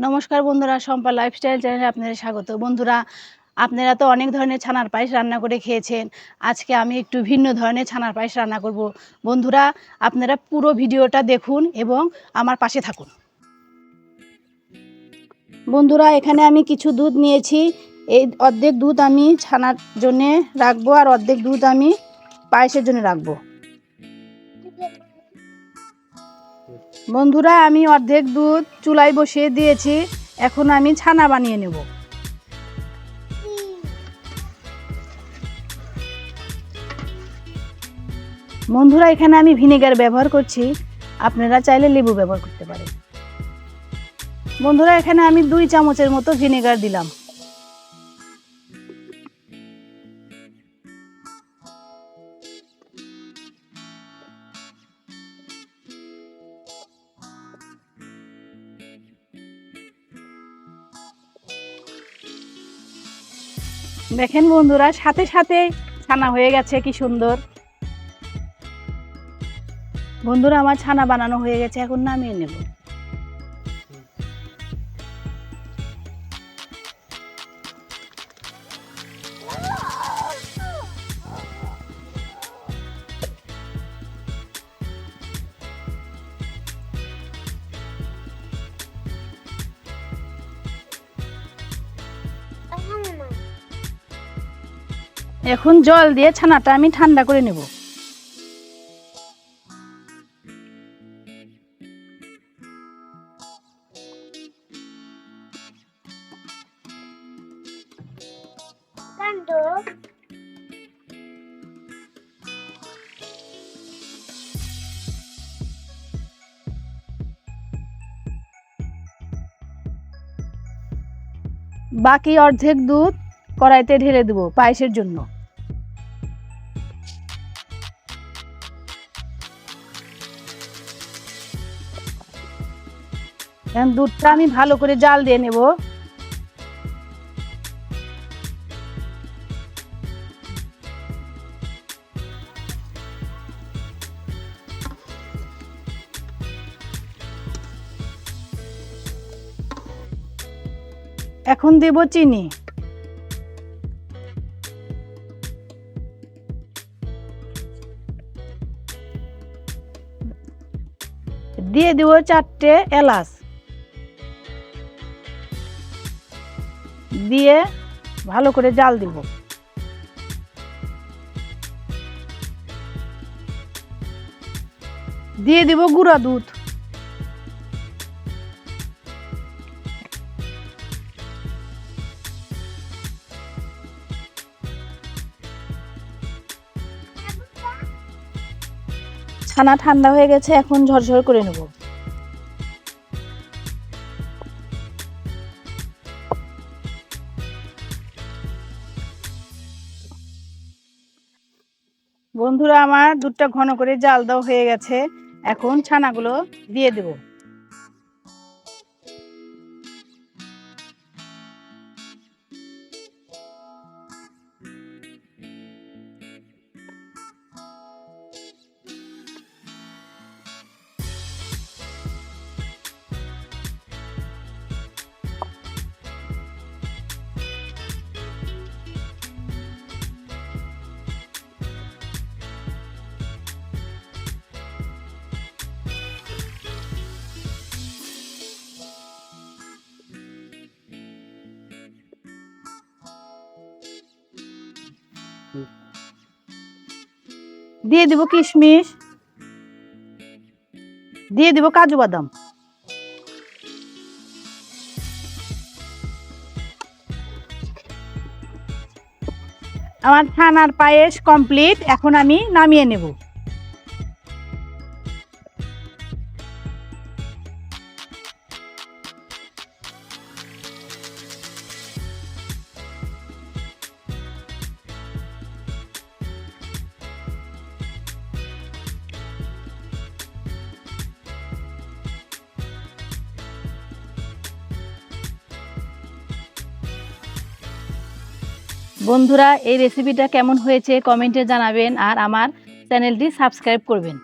নমস্কার বন্ধুরা, শম্পা লাইফস্টাইল চ্যানেলে আপনাদের স্বাগত। বন্ধুরা, আপনারা তো অনেক ধরনের ছানার পায়েস রান্না করে খেয়েছেন। আজকে আমি একটু ভিন্ন ধরনের ছানার পায়েস রান্না করব। বন্ধুরা, আপনারা পুরো ভিডিওটা দেখুন এবং আমার পাশে থাকুন। বন্ধুরা, এখানে আমি কিছু দুধ নিয়েছি। এই অর্ধেক দুধ আমি ছানার জন্য রাখবো আর অর্ধেক দুধ আমি পায়েসের জন্য রাখবো। বন্ধুরা, আমি অর্ধেক দুধ চুলায় বসিয়ে দিয়েছি। এখন আমি ছানা বানিয়ে নেব। বন্ধুরা, এখানে আমি ভিনেগার ব্যবহার করছি, আপনারা চাইলে লেবু ব্যবহার করতে পারেন। বন্ধুরা, এখানে আমি 2 চামচের মতো ভিনেগার দিলাম। দেখেন বন্ধুরা, সাথে সাথে ছানা হয়ে গেছে, কি সুন্দর। বন্ধুরা, আমার ছানা বানানো হয়ে গেছে, এখন নামিয়ে নেব। এখন জল দিয়ে ছানাটা আমি ঠান্ডা করে নেব। বাকি অর্ধেক দুধ কড়াইতে ঢেলে দেব পায়েসের জন্য। এখন দুধটা আমি ভালো করে জাল দিয়ে নেব। এখন দেব চিনি। দিয়ে দেব 4টে এলাচ। দিয়ে ভালো করে জাল দিব। দিয়ে দিব গুঁড়া দুধ। ছানা ঠান্ডা হয়ে গেছে, এখন ঝরঝর করে নেব। বন্ধুরা, আমার দুধটা ঘন করে জাল দেওয়া হয়ে গেছে, এখন ছানাগুলো দিয়ে দেব। দিয়ে দিব কিশমিশ, দিয়ে দিব কাজু বাদাম। আমার ছানার পায়েস কমপ্লিট, এখন আমি নামিয়ে নেব। বন্ধুরা, এই রেসিপিটা কেমন হয়েছে কমেন্টে জানাবেন আর আমার চ্যানেলটি সাবস্ক্রাইব করবেন।